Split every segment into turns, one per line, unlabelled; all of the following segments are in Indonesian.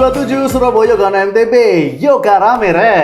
27 Surabaya Gana MTB, Yoga rame re.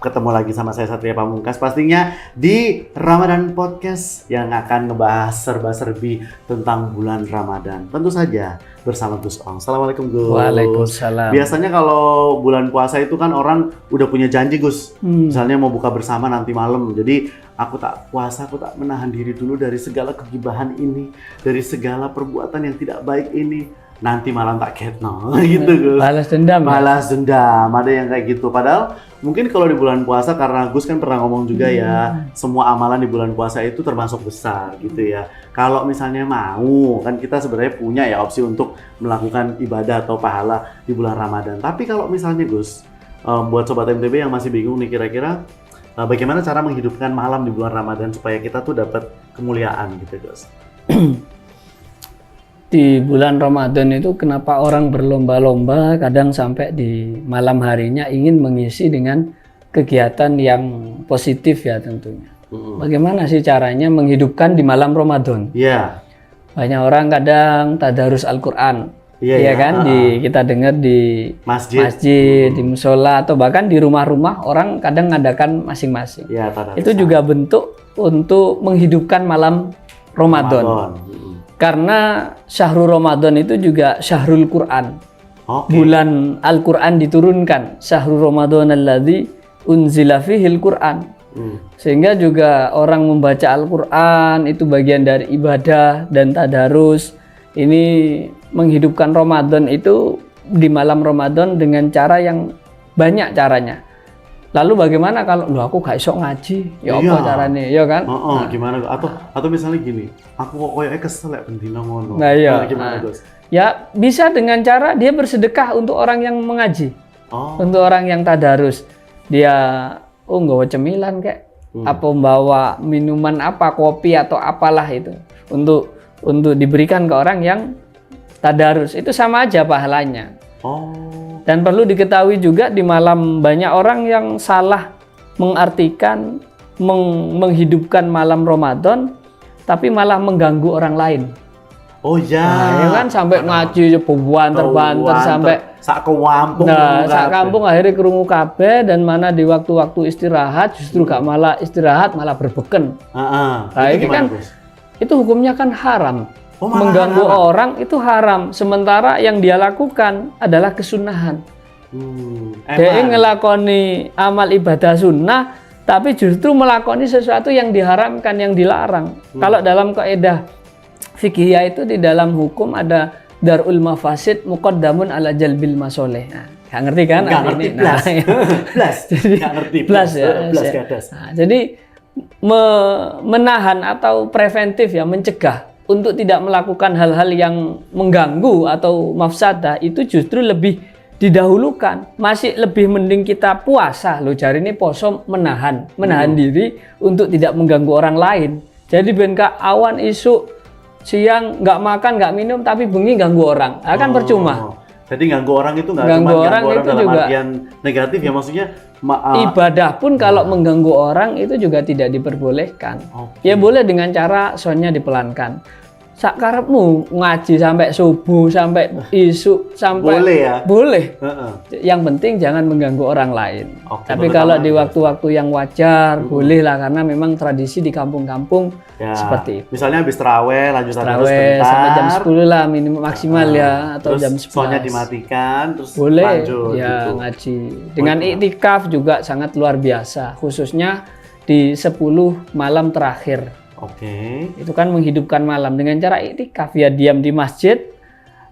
Ketemu lagi sama saya Satria Pamungkas pastinya di Ramadan Podcast yang akan ngebahas serba-serbi tentang bulan Ramadan. Tentu saja bersama Gus Ong. Assalamualaikum Gus.
Waalaikumsalam.
Biasanya kalau bulan puasa itu kan orang udah punya janji Gus. Misalnya mau buka bersama nanti malam. Jadi aku tak puasa, aku tak menahan diri dulu dari segala kegibahan ini, dari segala perbuatan yang tidak baik ini. Nanti malam tak ketno gitu Gus.
Balas dendam.
Balas dendam, ada yang kayak gitu. Padahal mungkin kalau di bulan puasa, karena Gus kan pernah ngomong juga ya, semua amalan di bulan puasa itu termasuk besar gitu ya. Kalau misalnya mau, kan kita sebenarnya punya ya opsi untuk melakukan ibadah atau pahala di bulan Ramadan. Tapi kalau misalnya Gus, buat Sobat MTB yang masih bingung nih kira-kira bagaimana cara menghidupkan malam di bulan Ramadan supaya kita tuh dapat kemuliaan gitu Gus.
Di bulan Ramadan itu kenapa orang berlomba-lomba kadang sampai di malam harinya ingin mengisi dengan kegiatan yang positif ya tentunya. Bagaimana sih caranya menghidupkan di malam Ramadan?
Iya.
Banyak orang kadang tadarus Al-Quran.
Iya
Kan kita dengar di masjid, di musola atau bahkan di rumah-rumah orang kadang ngadakan masing-masing.
Iya,
itu juga bentuk untuk menghidupkan malam Ramadan. Karena syahrul Ramadan itu juga syahrul Quran. Bulan Al-Quran diturunkan. Syahrul Ramadan alladzi unzila fihil Quran. Sehingga juga orang membaca Al-Quran itu bagian dari ibadah dan tadarus. Ini menghidupkan Ramadan itu di malam Ramadan dengan cara yang banyak caranya. Lalu bagaimana kalau aku gak iso ngaji? Ya apa caranya? Ya kan?
Gimana? Atau misalnya gini, aku kok koyoke kesel lek bendina ngono.
Nah, iya.
Gimana, Gus?
Ya bisa dengan cara dia bersedekah untuk orang yang mengaji. Untuk orang yang tadarus. Dia nggawa cemilan kayak apa membawa minuman apa, kopi atau apalah itu untuk diberikan ke orang yang tadarus. Itu sama aja pahalanya. Dan perlu diketahui juga di malam banyak orang yang salah mengartikan menghidupkan malam Ramadan tapi malah mengganggu orang lain. Ya kan sampai ngaji banter-banter sampai
sak kampung.
Sak kampung akhirnya krungu kabeh dan mana di waktu-waktu istirahat justru gak malah istirahat malah berbeken. Ini kan itu hukumnya kan haram. Mengganggu orang itu haram, sementara yang dia lakukan adalah kesunahan. Dia ngelakoni amal ibadah sunnah, tapi justru melakoni sesuatu yang diharamkan, yang dilarang. Kalau dalam kaidah fikih itu di dalam hukum ada darul mafasid muqaddamun ala jalbil masoleh. Nggak ngerti kan?
Nggak ngerti plus.
Jadi
nggak ngerti
plus ya. Jadi menahan atau preventif ya, mencegah untuk tidak melakukan hal-hal yang mengganggu atau mafsadah itu justru lebih didahulukan. Masih lebih mending kita puasa loh, jari ini poso menahan diri untuk tidak mengganggu orang lain. Jadi ben awan isu siang nggak makan nggak minum tapi bengi ganggu orang, akan percuma.
Jadi ganggu orang itu nggak cuma ganggu orang dalam juga artian negatif ya, maksudnya
ibadah pun kalau mengganggu orang itu juga tidak diperbolehkan. Ya boleh dengan cara soalnya dipelankan. Sakarepmu ngaji sampai subuh, sampai isu, sampai
boleh ya?
Boleh. Yang penting jangan mengganggu orang lain. Tapi kalau di waktu-waktu yang wajar boleh lah, karena memang tradisi di kampung-kampung seperti itu.
Misalnya habis terawih lanjut terus
sampai jam 10 lah minimum maksimal ya, atau
terus
jam 11.
Soalnya dimatikan terus
boleh
lanjut
ya
gitu.
Ngaji. Dengan iktikaf juga sangat luar biasa, khususnya di 10 malam terakhir. Itu kan menghidupkan malam dengan cara iktikaf ya, diam di masjid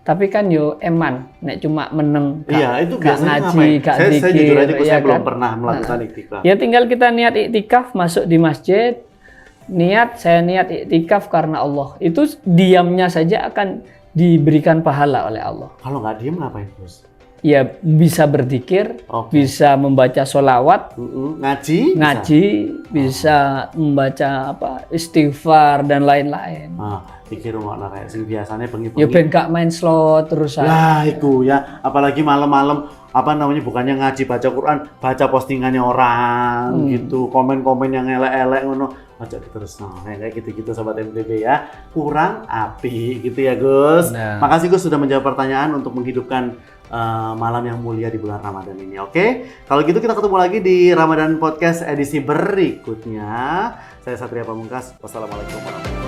tapi kan yo eman nek cuma meneng
itu biasanya
ngaji gak zikir.
Saya jujur aja saya
kan?
belum pernah melakukan iktikaf.
Ya tinggal kita niat iktikaf, masuk di masjid, saya niat iktikaf karena Allah. Itu diamnya saja akan diberikan pahala oleh Allah.
Kalau nggak diam ngapain Gus?
Ya bisa berzikir, bisa membaca sholawat, ngaji, bisa membaca istighfar dan lain-lain.
Pikir ngono kayak sing biasanya bengi-bengi.
Ya ben gak main slot terus.
Lah iku ya, apalagi malam-malam bukannya ngaji baca Quran, baca postingannya orang gitu, komen-komen yang elek-elek ngono. Aja terus kayak gitu-gitu Sobat MTB ya. Kurang api gitu ya Gus. Makasih Gus sudah menjawab pertanyaan untuk menghidupkan malam yang mulia di bulan Ramadan ini. Oke, kalau gitu kita ketemu lagi di Ramadan Podcast edisi berikutnya. Saya Satria Pamungkas. Wassalamualaikum warahmatullahi wabarakatuh.